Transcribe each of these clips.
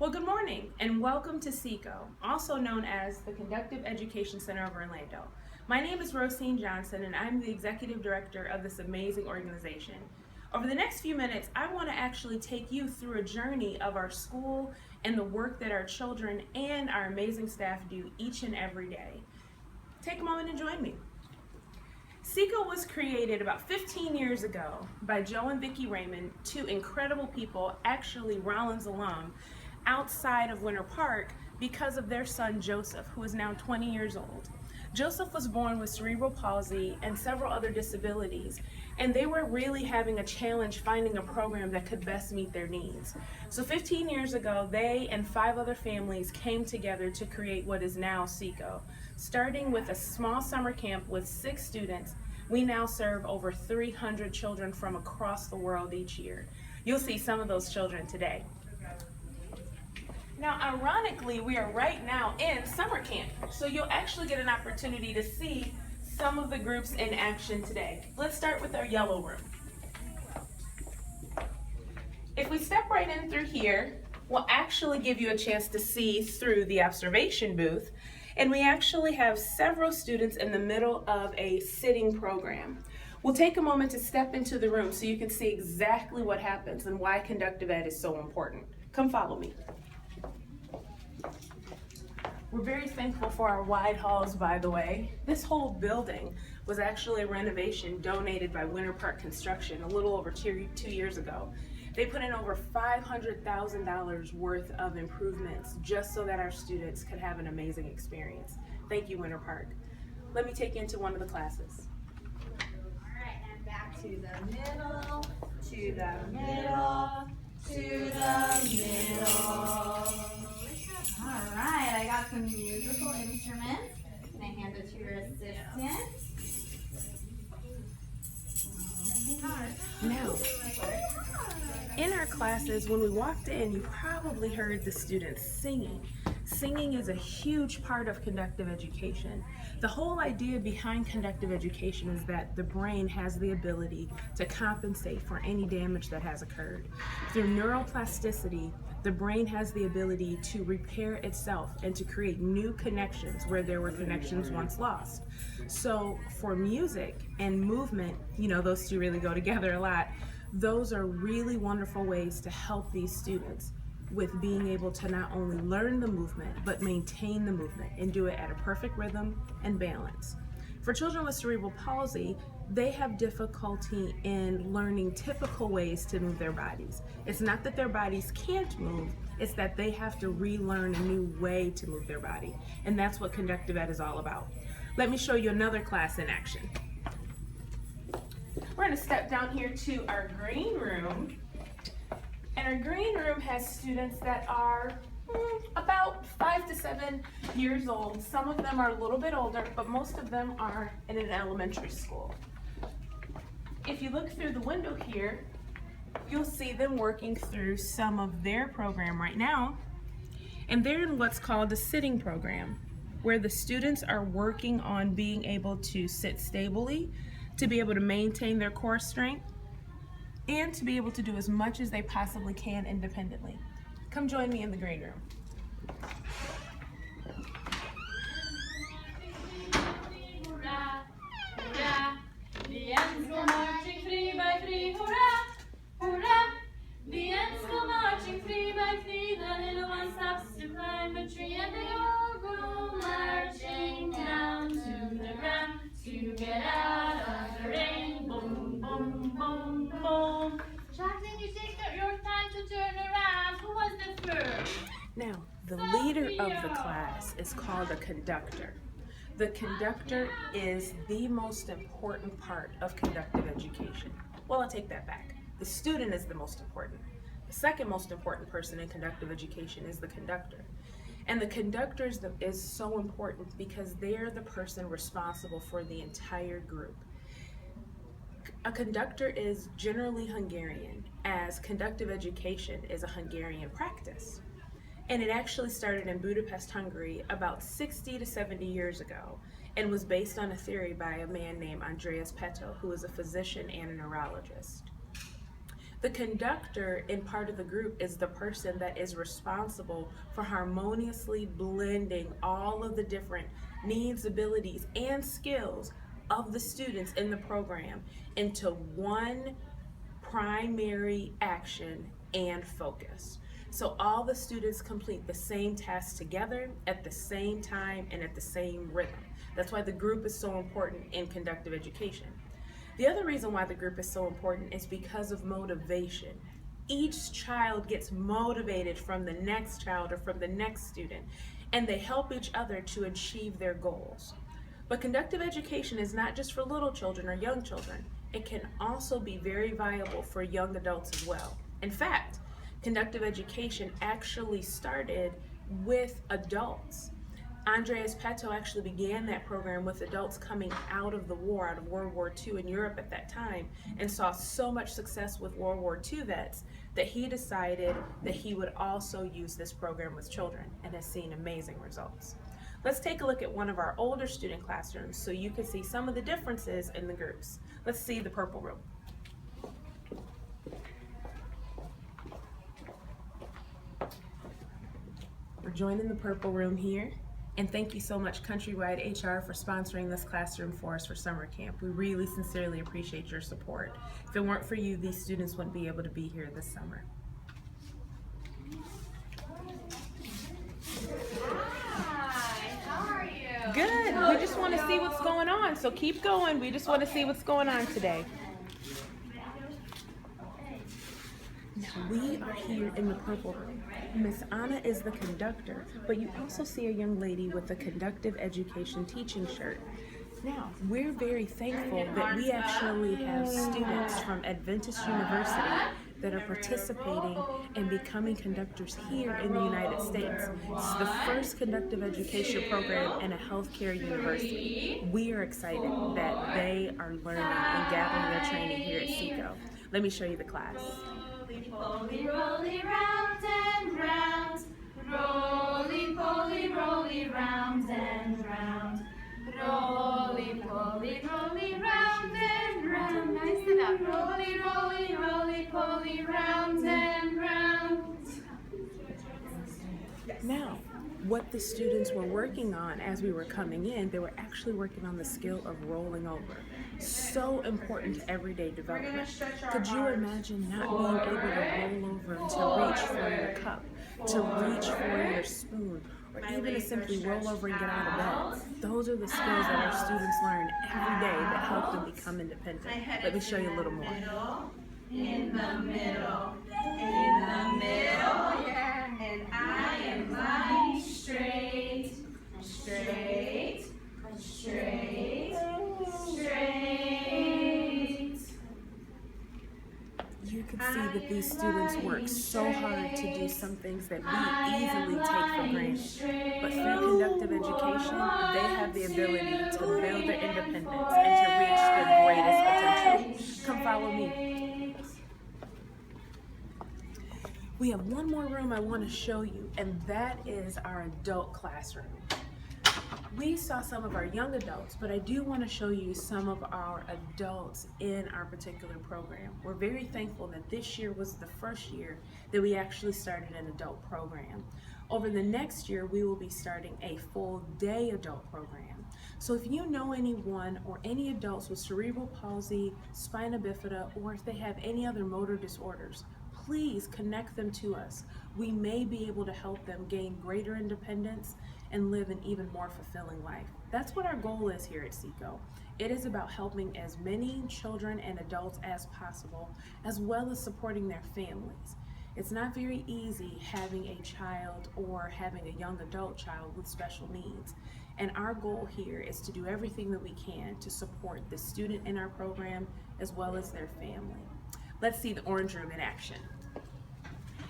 Well, good morning and welcome to CECO, also known as the Conductive Education Center of Orlando. My name is Rosene and I'm the Executive Director of this amazing organization. Over the next few minutes, I want to actually take you through a journey of our school and the work that our children and our amazing staff do each and every day. Take a moment and join me. CECO was created about 15 years ago by Joe and Vicki Raymond, two incredible people, actually Rollins alum, outside of Winter Park because of their son Joseph, who is now 20 years old. Joseph was born with cerebral palsy and several other disabilities, and they were really having a challenge finding a program that could best meet their needs. So 15 years ago, they and 5 other families came together to create what is now CECO. Starting with a small summer camp with 6 students, we now serve over 300 children from across the world each year. You'll see some of those children today. Now, ironically, we are right now in summer camp, so you'll actually get an opportunity to see some of the groups in action today. Let's start with our yellow room. If we step right in through here, we'll actually give you a chance to see through the observation booth, and we actually have several students in the middle of a sitting program. We'll take a moment to step into the room so you can see exactly what happens and why conductive ed is so important. Come follow me. We're very thankful for our wide halls, by the way. This whole building was actually a renovation donated by Winter Park Construction a little over 2 years ago. They put in over $500,000 worth of improvements just so that our students could have an amazing experience. Thank you, Winter Park. Let me take you into one of the classes. All right, and back to the middle, to the middle, to the middle. All right, I got some musical instruments. Can I hand it to your assistant? Now, in our classes, when we walked in, you probably heard the students singing. Singing is a huge part of conductive education. The whole idea behind conductive education is that the brain has the ability to compensate for any damage that has occurred. Through neuroplasticity, the brain has the ability to repair itself and to create new connections where there were connections once lost. So for music and movement, you know, those two really go together a lot. Those are really wonderful ways to help these students with being able to not only learn the movement, but maintain the movement and do it at a perfect rhythm and balance. For children with cerebral palsy, they have difficulty in learning typical ways to move their bodies. It's not that their bodies can't move, it's that they have to relearn a new way to move their body. And that's what conductive ed is all about. Let me show you another class in action. We're going to step down here to our green room. And our green room has students that are about 5 to 7 years old. Some of them are a little bit older, but most of them are in an elementary school. If you look through the window here, you'll see them working through some of their program right now. And they're in what's called a sitting program, where the students are working on being able to sit stably, to be able to maintain their core strength, and to be able to do as much as they possibly can independently. Come join me in the green room. Hurrah, hurrah, the ends go marching free by free, hurrah, hurrah. The ends go marching free by free, the little one stops to climb a tree, and they all go marching down to the ground to get out of the rain. Boom, boom, boom, boom. Jackson, you take your time to turn around. Who was the first? Now, the leader of the class is called a conductor. The conductor is the most important part of conductive education. Well, I'll take that back. The student is the most important. The second most important person in conductive education is the conductor. And the conductor is so important because they're the person responsible for the entire group. A conductor is generally Hungarian, as conductive education is a Hungarian practice. And it actually started in Budapest, Hungary about 60 to 70 years ago and was based on a theory by a man named Andreas Peto, who was a physician and a neurologist. The conductor in part of the group is the person that is responsible for harmoniously blending all of the different needs, abilities, and skills of the students in the program into one primary action and focus. So all the students complete the same task together at the same time and at the same rhythm. That's why the group is so important in conductive education. The other reason why the group is so important is because of motivation. Each child gets motivated from the next child or from the next student, and they help each other to achieve their goals. But conductive education is not just for little children or young children. It can also be very viable for young adults as well. In fact, conductive education actually started with adults. Andreas Petto actually began that program with adults coming out of the war, out of World War II in Europe at that time, and saw so much success with World War II vets that he decided that he would also use this program with children and has seen amazing results. Let's take a look at one of our older student classrooms so you can see some of the differences in the groups. Let's see the purple room. We're joining the purple room here. And thank you so much, Countrywide HR, for sponsoring this classroom for us for summer camp. We really sincerely appreciate your support. If it weren't for you, these students wouldn't be able to be here this summer. Hi, how are you? Good. We just want to see what's going on, so keep going. We just want to see what's going on today. Now, we are here in the purple room. Miss Anna is the conductor, but you also see a young lady with a conductive education teaching shirt. Now, we're very thankful that we actually have students from Adventist University that are participating and becoming conductors here in the United States. This is the first conductive education program in a healthcare university. We are excited that they are learning and gathering their training here at CECO. Let me show you the class. Roly, roly, round and round. Roly, poly, roly, round and round. Roly, poly, roly, round and round. Nice enough. Roly, roly, roly, poly, round and round. Now, what the students were working on as we were coming in, they were actually working on the skill of rolling over. So important to everyday development. Could you imagine not being able to roll over and to reach for your cup, to reach for your spoon, or even to simply roll over and get out of bed? Those are the skills that our students learn every day that help them become independent. Let me show you a little more. In the middle, in the middle, and I am lying straight, straight, straight, straight. You can see that these students work so hard to do some things that we easily take for granted. But through conductive education, they have the ability to build their independence and to reach their greatest potential. Come follow me. We have one more room I want to show you, and that is our adult classroom. We saw some of our young adults, but I do want to show you some of our adults in our particular program. We're very thankful that this year was the first year that we actually started an adult program. Over the next year, we will be starting a full day adult program. So if you know anyone or any adults with cerebral palsy, spina bifida, or if they have any other motor disorders, please connect them to us. We may be able to help them gain greater independence and live an even more fulfilling life. That's what our goal is here at CECO. It is about helping as many children and adults as possible, as well as supporting their families. It's not very easy having a child or having a young adult child with special needs. And our goal here is to do everything that we can to support the student in our program as well as their family. Let's see the orange room in action.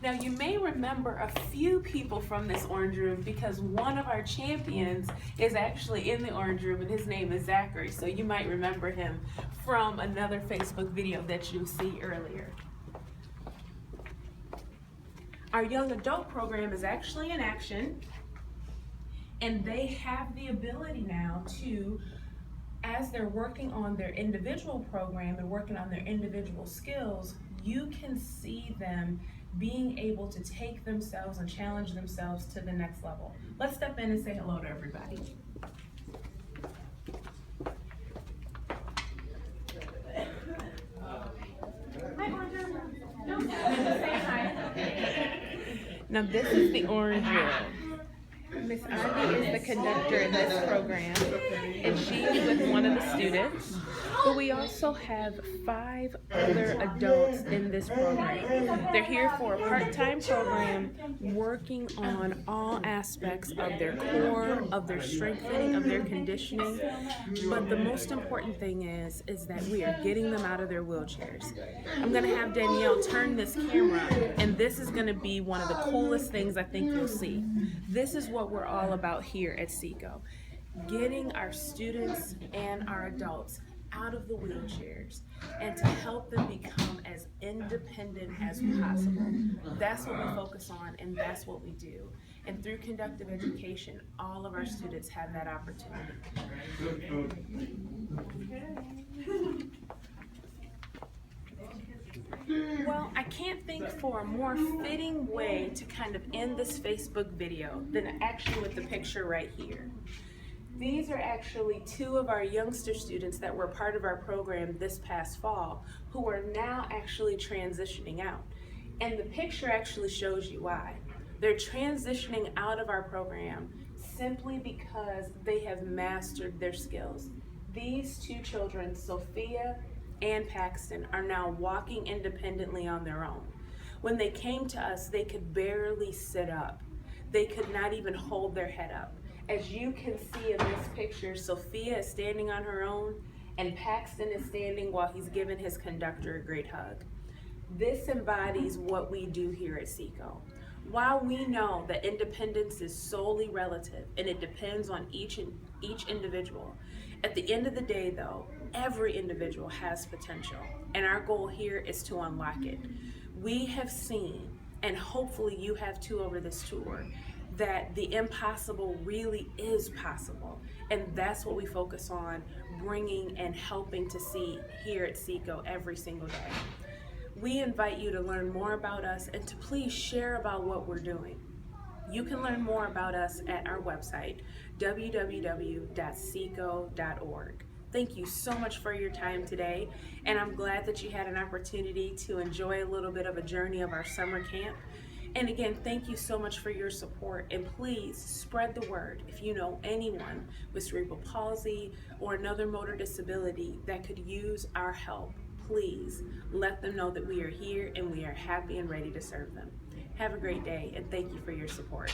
Now you may remember a few people from this orange room because one of our champions is actually in the orange room and his name is Zachary. So you might remember him from another Facebook video that you'll see earlier. Our young adult program is actually in action, and they have the ability now to, as they're working on their individual program and working on their individual skills, you can see them being able to take themselves and challenge themselves to the next level. Let's step in and say hello to everybody. Now this is the orange room. Miss Ivy is the conductor in this program, and she's with one of the students. But we also have 5 other adults in this program. They're here for a part-time program working on all aspects of their core, of their strengthening, of their conditioning. But the most important thing is that we are getting them out of their wheelchairs. I'm gonna have Danielle turn this camera, and this is gonna be one of the coolest things I think you'll see. This is what we're all about here at CECO. Getting our students and our adults out of the wheelchairs and to help them become as independent as possible. That's what we focus on, and that's what we do. And through conductive education, all of our students have that opportunity. Well, I can't think for a more fitting way to kind of end this Facebook video than actually with the picture right here. These are actually 2 of our youngster students that were part of our program this past fall who are now actually transitioning out. And the picture actually shows you why. They're transitioning out of our program simply because they have mastered their skills. These 2 children, Sophia and Paxton, are now walking independently on their own. When they came to us, they could barely sit up. They could not even hold their head up. As you can see in this picture, Sophia is standing on her own, and Paxton is standing while he's giving his conductor a great hug. This embodies what we do here at CECO. While we know that independence is solely relative and it depends on each individual, at the end of the day though, every individual has potential, and our goal here is to unlock it. We have seen, and hopefully you have too over this tour, that the impossible really is possible, and that's what we focus on bringing and helping to see here at CECO every single day. We invite you to learn more about us and to please share about what we're doing. You can learn more about us at our website, www.ceco.org. Thank you so much for your time today, and I'm glad that you had an opportunity to enjoy a little bit of a journey of our summer camp. And again, thank you so much for your support, and please spread the word. If you know anyone with cerebral palsy or another motor disability that could use our help, please let them know that we are here and we are happy and ready to serve them. Have a great day, and thank you for your support.